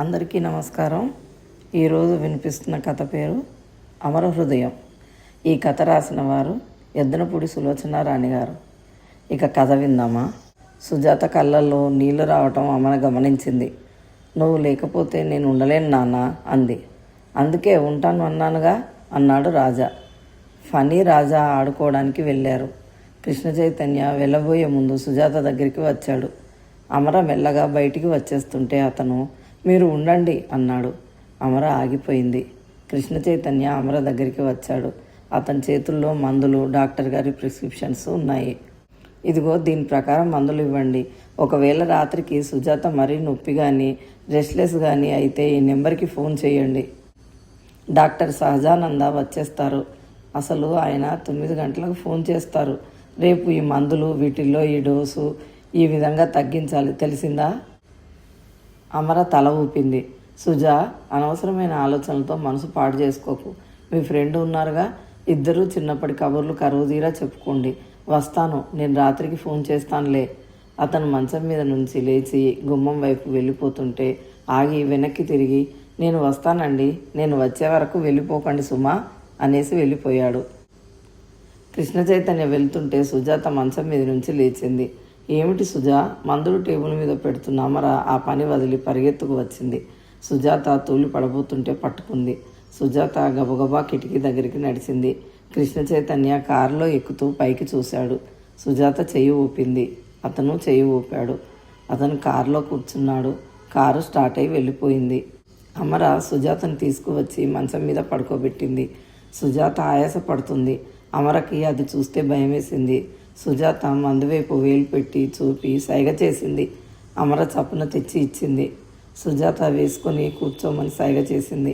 అందరికీ నమస్కారం. ఈరోజు వినిపిస్తున్న కథ పేరు అమర హృదయం. ఈ కథ రాసిన వారు ఎద్దనపూడి సులోచన రాణి గారు. ఇక కథ విందామా. సుజాత కళ్ళల్లో నీళ్లు రావటం అమర గమనించింది. నువ్వు లేకపోతే నేను ఉండలేను నాన్న అంది. అందుకే ఉంటాను అన్నానుగా అన్నాడు రాజా. ఫనీ రాజా ఆడుకోవడానికి వెళ్ళారు. కృష్ణ చైతన్య వెళ్ళబోయే ముందు సుజాత దగ్గరికి వచ్చాడు. అమర మెల్లగా బయటికి వచ్చేస్తుంటే అతను మీరు ఉండండి అన్నాడు. అమర ఆగిపోయింది. కృష్ణ చైతన్య అమర దగ్గరికి వచ్చాడు. అతని చేతుల్లో మందులు, డాక్టర్ గారి ప్రిస్క్రిప్షన్స్ ఉన్నాయి. ఇదిగో దీని ప్రకారం మందులు ఇవ్వండి. ఒకవేళ రాత్రికి సుజాత మరీ నొప్పి కానీ రెస్ట్లెస్ కానీ అయితే ఈ నెంబర్కి ఫోన్ చేయండి. డాక్టర్ సహజానంద వచ్చేస్తారు. అసలు ఆయన 9 గంటలకు ఫోన్ చేస్తారు. రేపు ఈ మందులు, వీటిల్లో ఈ డోసు ఈ విధంగా తగ్గించాలి, తెలిసిందా? అమర తల ఊపింది. సుజా, అనవసరమైన ఆలోచనలతో మనసు పాడు చేసుకోకు. మీ ఫ్రెండ్ ఉన్నారుగా, ఇద్దరూ చిన్నప్పటి కబుర్లు కరువుదీరా చెప్పుకోండి. వస్తాను, నేను రాత్రికి ఫోన్ చేస్తానులే. అతను మంచం మీద నుంచి లేచి గుమ్మం వైపు వెళ్ళిపోతుంటే ఆగి వెనక్కి తిరిగి నేను వస్తానండి, నేను వచ్చే వరకు వెళ్ళిపోకండి సుమా అనేసి వెళ్ళిపోయాడు. కృష్ణ చైతన్య వెళ్తుంటే సుజాత మంచం మీద నుంచి లేచింది. ఏమిటి సుజా? మందులు టేబుల్ మీద పెడుతున్న అమర ఆ పని వదిలి పరిగెత్తుకు వచ్చింది. సుజాత తూలి పడబోతుంటే పట్టుకుంది. సుజాత గబగబా కిటికీ దగ్గరికి నడిచింది. కృష్ణ చైతన్య కారులో ఎక్కుతూ పైకి చూశాడు. సుజాత చెయ్యి ఊపింది. అతను చెయ్యి ఊపాడు. అతను కారులో కూర్చున్నాడు. కారు స్టార్ట్ అయి వెళ్ళిపోయింది. అమర సుజాతను తీసుకువచ్చి మంచం మీద పడుకోబెట్టింది. సుజాత ఆయాస పడుతుంది. అమరకి అది చూస్తే భయమేసింది. సుజాత మందువైపు వేలు పెట్టి చూపి సైగ చేసింది. అమర చప్పున తెచ్చి ఇచ్చింది. సుజాత వేసుకొని కూర్చోమని సైగ చేసింది.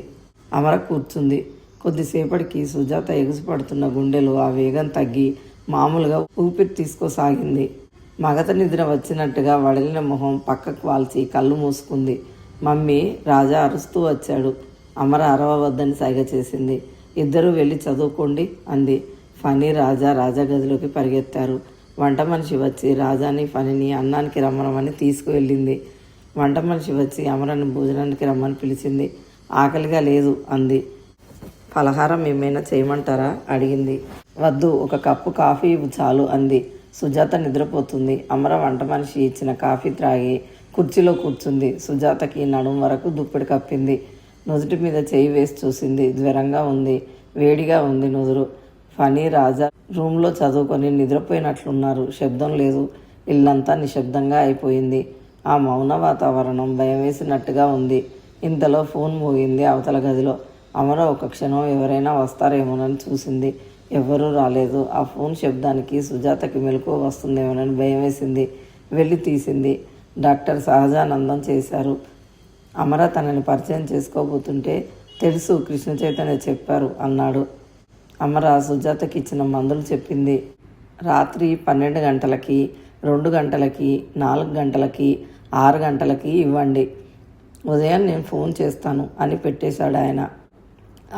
అమర కూర్చుంది. కొద్దిసేపటికి సుజాత ఎగుసిపడుతున్న గుండెలు ఆ వేగం తగ్గి మామూలుగా ఊపిరి తీసుకోసాగింది. మగత నిద్ర వచ్చినట్టుగా వడలిన మొహం పక్కకు వాల్చి కళ్ళు మూసుకుంది. మమ్మీ, రాజా అరుస్తూ వచ్చాడు. అమర అరవవద్దని సైగ చేసింది. ఇద్దరూ వెళ్ళి చదువుకోండి అంది. ఫనీ, రాజా గదిలోకి పరిగెత్తారు. వంట మనిషి వచ్చి రాజాని, ఫనీని అన్నానికి రమ్మనమని తీసుకువెళ్ళింది. వంట మనిషి వచ్చి అమరని భోజనానికి రమ్మని పిలిచింది. ఆకలిగా లేదు అంది. పలహారం ఏమైనా చేయమంటారా అడిగింది. వద్దు, ఒక కప్పు కాఫీ ఇవ్వు చాలు అంది. సుజాత నిద్రపోతుంది. అమర వంట మనిషి ఇచ్చిన కాఫీ త్రాగి కుర్చీలో కూర్చుంది. సుజాతకి నడుం వరకు దుప్పటి కప్పింది. నుదుటి మీద చేయి వేసి చూసింది. జ్వరంగా ఉంది, వేడిగా ఉంది నుదురు. ఫనీ, రాజా రూమ్లో చదువుకొని నిద్రపోయినట్లున్నారు. శబ్దం లేదు. ఇల్లంతా నిశ్శబ్దంగా అయిపోయింది. ఆ మౌన వాతావరణం భయం వేసినట్టుగా ఉంది. ఇంతలో ఫోన్ మోగింది అవతల గదిలో. అమర ఒక క్షణం ఎవరైనా వస్తారేమోనని చూసింది. ఎవ్వరూ రాలేదు. ఆ ఫోన్ శబ్దానికి సుజాతకి మెలకువ వస్తుందేమోనని భయం వేసింది. వెళ్ళి తీసింది. డాక్టర్ సహజానందం చేశారు. అమర తనని పరిచయం చేసుకోబోతుంటే తెలుసు, కృష్ణ చైతన్య చెప్పారు అన్నాడు. అమర సుజాతకి ఇచ్చిన మందులు చెప్పింది. రాత్రి 12 గంటలకి, 2 గంటలకి, 4 గంటలకి, 6 గంటలకి ఇవ్వండి. ఉదయం నేను ఫోన్ చేస్తాను అని పెట్టేశాడు ఆయన.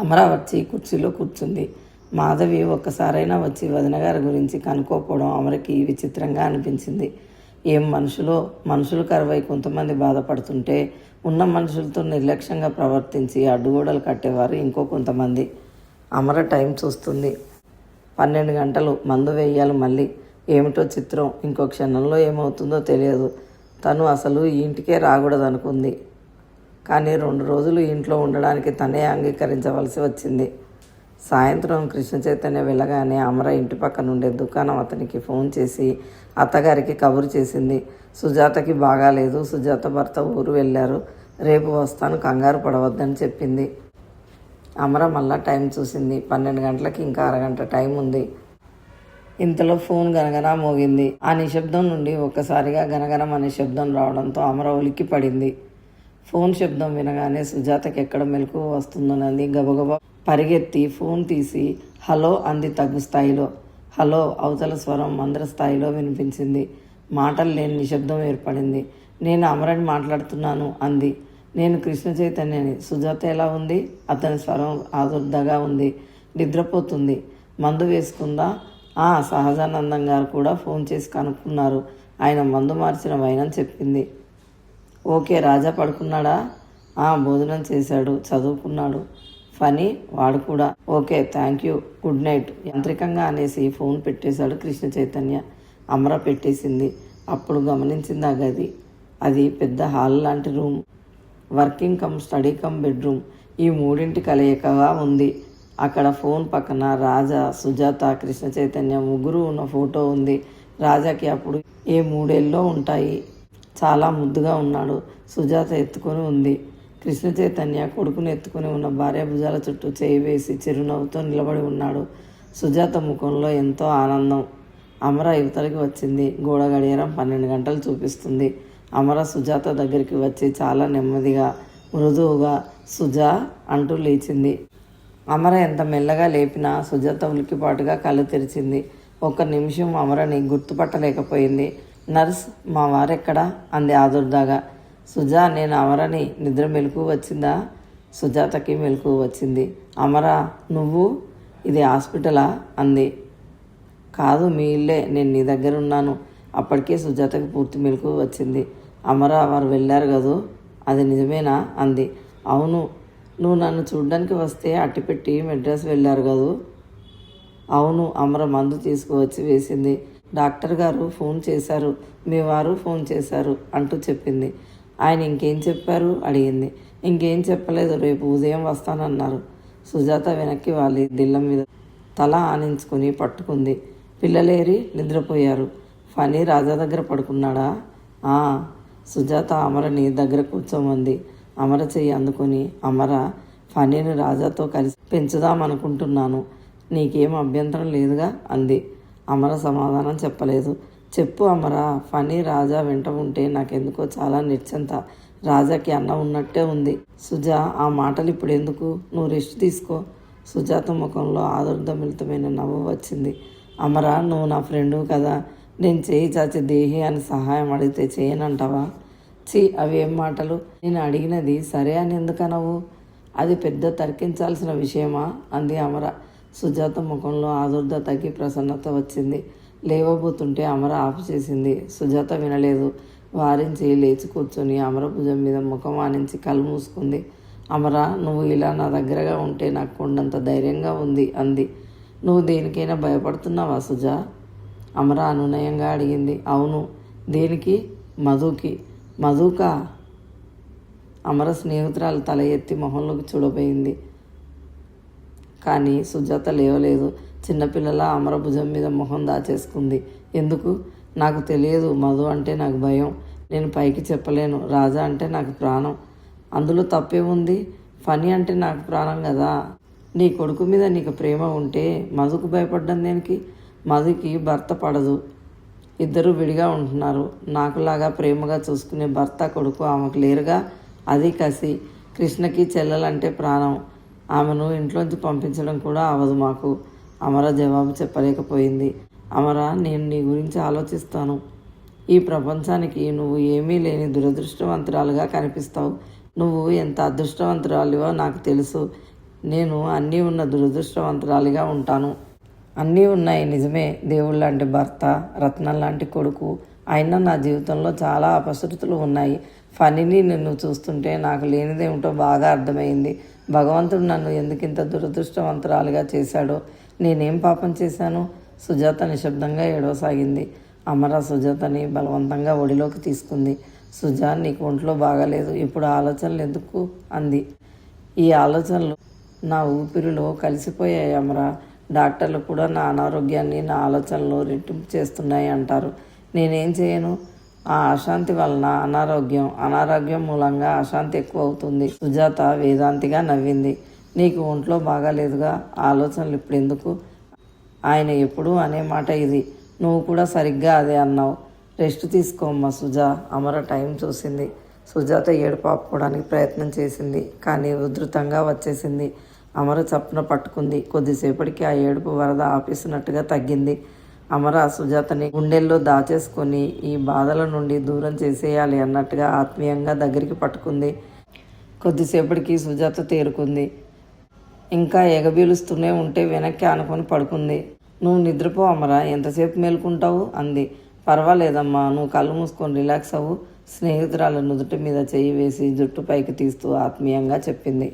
అమర వచ్చి కుర్చీలో కూర్చుంది. మాధవి ఒక్కసారైనా వచ్చి వదిన గారి గురించి కనుక్కోపోవడం అమరకి విచిత్రంగా అనిపించింది. ఏం మనుషులు కరువై కొంతమంది బాధపడుతుంటే ఉన్న మనుషులతో నిర్లక్ష్యంగా ప్రవర్తించి అడ్డుగోడలు కట్టేవారు ఇంకో కొంతమంది. అమర టైం చూస్తుంది. 12 గంటలు. మందు వేయాలి మళ్ళీ. ఏమిటో చిత్రం, ఇంకో క్షణంలో ఏమవుతుందో తెలియదు. తను అసలు ఈ ఇంటికే రాకూడదు అనుకుంది. కానీ 2 రోజులు ఇంట్లో ఉండడానికి తనే అంగీకరించవలసి వచ్చింది. సాయంత్రం కృష్ణ చైతన్య వెళ్ళగానే అమర ఇంటి పక్కన ఉండే దుకాణం అతనికి ఫోన్ చేసి అత్తగారికి కబురు చేసింది. సుజాతకి బాగాలేదు, సుజాత భర్త ఊరు వెళ్ళారు, రేపు వస్తాను, కంగారు పడవద్దని చెప్పింది. అమర మళ్ళా టైం చూసింది. 12 గంటలకి ఇంకా అరగంట టైం ఉంది. ఇంతలో ఫోన్ గనగన మోగింది. ఆ నిశ్శబ్దం నుండి ఒక్కసారిగా గనగనం అనే శబ్దం రావడంతో అమర ఉలిక్కి పడింది. ఫోన్ శబ్దం వినగానే సుజాతకి ఎక్కడ మెలకువ వస్తుందోనని గబగబా పరిగెత్తి ఫోన్ తీసి హలో అంది తగ్గు స్థాయిలో. హలో అవతల స్వరం మంద్ర స్థాయిలో వినిపించింది. మాటలు లేని నిశ్శబ్దం ఏర్పడింది. నేను అమరని మాట్లాడుతున్నాను అంది. నేను కృష్ణ చైతన్యని. సుజాత ఎలా ఉంది? అతని స్వరం ఆదుర్దగా ఉంది. నిద్రపోతుంది. మందు వేసుకుందా? సహజానందం గారు కూడా ఫోన్ చేసి కనుక్కున్నారు. ఆయన మందు మార్చిన వైనం చెప్పింది. ఓకే, రాజా పడుకున్నాడా? భోజనం చేశాడు, చదువుకున్నాడు. ఫనీ వాడు కూడా. Okay, thank you, good night యాంత్రికంగా అనేసి ఫోన్ పెట్టేశాడు కృష్ణ చైతన్య. అమర పెట్టేసింది. అప్పుడు గమనించింది ఆ గది. అది పెద్ద హాల్ లాంటి room. Working come study come bedroom, ఈ మూడింటి కలయికగా ఉంది. అక్కడ ఫోన్ పక్కన రాజా, సుజాత, కృష్ణ చైతన్య ముగ్గురు ఉన్న ఫోటో ఉంది. రాజాకి అప్పుడు 3 ఉంటాయి. చాలా ముద్దుగా ఉన్నాడు. సుజాత ఎత్తుకొని ఉంది. కృష్ణ చైతన్య కొడుకుని ఎత్తుకుని ఉన్న భార్య భుజాల చుట్టూ చేయి వేసి చిరునవ్వుతో నిలబడి ఉన్నాడు. సుజాత ముఖంలో ఎంతో ఆనందం. అమర యువతలకి వచ్చింది. గోడ గడియారం 12 గంటలు చూపిస్తుంది. అమర సుజాత దగ్గరికి వచ్చి చాలా నెమ్మదిగా, మృదువుగా సుజా అంటూ లేచింది. అమర ఎంత మెల్లగా లేపినా సుజాత ఉలికిపాటుగా కళ్ళు తెరిచింది. 1 నిమిషం అమరని గుర్తుపట్టలేకపోయింది. నర్స్, మా వారెక్కడా అంది ఆదుర్దాగా. సుజా, నేను అమరని. నిద్ర మెలకు వచ్చిందా? సుజాతకి మెలకు వచ్చింది. అమర, నువ్వు? ఇది హాస్పిటలా అంది. కాదు, మీ ఇల్లే, నేను నీ దగ్గర ఉన్నాను. అప్పటికే సుజాతకి పూర్తి మెలకు వచ్చింది. అమర, వారు వెళ్ళారు కదూ, అది నిజమేనా అంది. అవును, నువ్వు నన్ను చూడ్డానికి వస్తే అట్టిపెట్టి మెడ్రాస్ వెళ్ళారు కదూ. అవును, అమర మందు తీసుకువచ్చి వేసింది. డాక్టర్ గారు ఫోన్ చేశారు, మీ వారు ఫోన్ చేశారు అంటూ చెప్పింది. ఆయన ఇంకేం చెప్పారు అడిగింది. ఇంకేం చెప్పలేదు, రేపు ఉదయం వస్తానన్నారు. సుజాత వెనక్కి వాలి దిళ్ళ మీద తల ఆనించుకుని పట్టుకుంది. పిల్లలేరి నిద్రపోయారు. ఫనీ రాజా దగ్గర పడుకున్నాడా? సుజాత అమరని దగ్గర కూర్చోమంది. అమర చెయ్యి అందుకొని, అమర, ఫనీని రాజాతో కలిసి పెంచుదామనుకుంటున్నాను, నీకేం అభ్యంతరం లేదుగా అంది. అమర సమాధానం చెప్పలేదు. చెప్పు అమర, ఫనీ రాజా వెంట ఉంటే నాకెందుకో చాలా నిశ్చింత. రాజాకి అన్నం ఉన్నట్టే ఉంది. సుజా, ఆ మాటలు ఇప్పుడు ఎందుకు, నువ్వు రెస్ట్ తీసుకో. సుజాత ముఖంలో ఆదుర్దమిళితమైన నవ్వు వచ్చింది. అమర, నువ్వు నా ఫ్రెండు కదా, నేను చేయి చాచి దేహి అని సహాయం అడిగితే చేయనంటావా? అవి ఏం మాటలు? నేను అడిగినది సరే అని ఎందుకనవు? అది పెద్ద తర్కించాల్సిన విషయమా అంది అమర. సుజాత ముఖంలో ఆదుర్ద తగ్గి ప్రసన్నత వచ్చింది. లేవబోతుంటే అమర ఆఫ్ చేసింది. సుజాత వినలేదు. వారించి లేచి కూర్చొని అమర భుజం మీద ముఖం ఆనించి కళ్ళు మూసుకుంది. అమర, నువ్వు ఇలా నా దగ్గరగా ఉంటే నాకు కొండంత ధైర్యంగా ఉంది అంది. నువ్వు దేనికైనా భయపడుతున్నావా సుజా? అమర అనునయంగా అడిగింది. అవును. దేనికి? మధుకి. మధుకా? అమర స్నేహితురాలు తల ఎత్తి మొహంలోకి చూడబోయింది. కానీ సుజాత లేవలేదు. చిన్నపిల్లల అమర భుజం మీద మొహం దాచేసుకుంది. ఎందుకు? నాకు తెలియదు. మధు అంటే నాకు భయం. నేను పైకి చెప్పలేను. రాజా అంటే నాకు ప్రాణం. అందులో తప్పే ఉంది? ఫనీ అంటే నాకు ప్రాణం కదా. నీ కొడుకు మీద నీకు ప్రేమ ఉంటే మధుకు భయపడ్డం దేనికి? మధుకి భర్త పడదు. ఇద్దరు విడిగా ఉంటున్నారు. నాకులాగా ప్రేమగా చూసుకునే భర్త కొడుకు ఆమెకు లేరుగా. అది కసి. కృష్ణకి చెల్లెలంటే ప్రాణం. ఆమెను ఇంట్లోంచి పంపించడం కూడా అవదు మాకు. అమర జవాబు చెప్పలేకపోయింది. అమర, నేను నీ గురించి ఆలోచిస్తాను. ఈ ప్రపంచానికి నువ్వు ఏమీ లేని దురదృష్టవంతురాలుగా కనిపిస్తావు. నువ్వు ఎంత అదృష్టవంతురాలివో నాకు తెలుసు. నేను అన్నీ ఉన్న దురదృష్టవంతురాలిగా ఉంటాను. అన్నీ ఉన్నాయి, నిజమే. దేవుళ్ళంటి భర్త, రత్నం లాంటి కొడుకు. అయినా నా జీవితంలో చాలా అపశృతులు ఉన్నాయి. ఫనీని నిన్ను చూస్తుంటే నాకు లేనిదేమిటో బాగా అర్థమైంది. భగవంతుడు నన్ను ఎందుకింత దురదృష్టవంతురాలుగా చేశాడో. నేనేం పాపం చేశాను? సుజాత నిశ్శబ్దంగా ఏడవసాగింది. అమర సుజాతని బలవంతంగా ఒడిలోకి తీసుకుంది. సుజా, నీకు ఒంట్లో బాగాలేదు, ఇప్పుడు ఆలోచనలు ఎందుకు అంది. ఈ ఆలోచనలు నా ఊపిరిలో కలిసిపోయాయి అమర. డాక్టర్లు కూడా నా అనారోగ్యాన్ని నా ఆలోచనలు రెట్టింపు చేస్తున్నాయి అంటారు. నేనేం చేయను? ఆ అశాంతి వలన అనారోగ్యం మూలంగా అశాంతి ఎక్కువ అవుతుంది. సుజాత వేదాంతిగా నవ్వింది. నీకు ఒంట్లో బాగాలేదుగా, ఆలోచనలు ఇప్పుడు ఎందుకు? ఆయన ఎప్పుడూ అనే మాట ఇది. నువ్వు కూడా సరిగ్గా అదే అన్నావు. రెస్ట్ తీసుకోమ్మా సుజా. అమర టైం చూసింది. సుజాత ఏడుపు ఆపుకోవడానికి ప్రయత్నం చేసింది, కానీ ఉధృతంగా వచ్చేసింది. అమర చప్పున పట్టుకుంది. కొద్దిసేపటికి ఆ ఏడుపు వరద ఆపేసినట్టుగా తగ్గింది. అమర సుజాతని గుండెల్లో దాచేసుకొని ఈ బాధల నుండి దూరం చేసేయాలి అన్నట్టుగా ఆత్మీయంగా దగ్గరికి పట్టుకుంది. కొద్దిసేపటికి సుజాత తేరుకుంది. ఇంకా ఎగబీలుస్తూనే ఉంటే వెనక్కి ఆనుకొని పడుకుంది. నువ్వు నిద్రపో అమర, ఎంతసేపు మేలుకుంటావు అంది. పర్వాలేదమ్మా, నువ్వు కళ్ళు మూసుకొని రిలాక్స్ అవ్వు. స్నేహితురాలు నుదుటి మీద చెయ్యి వేసి జుట్టు పైకి తీస్తూ ఆత్మీయంగా చెప్పింది.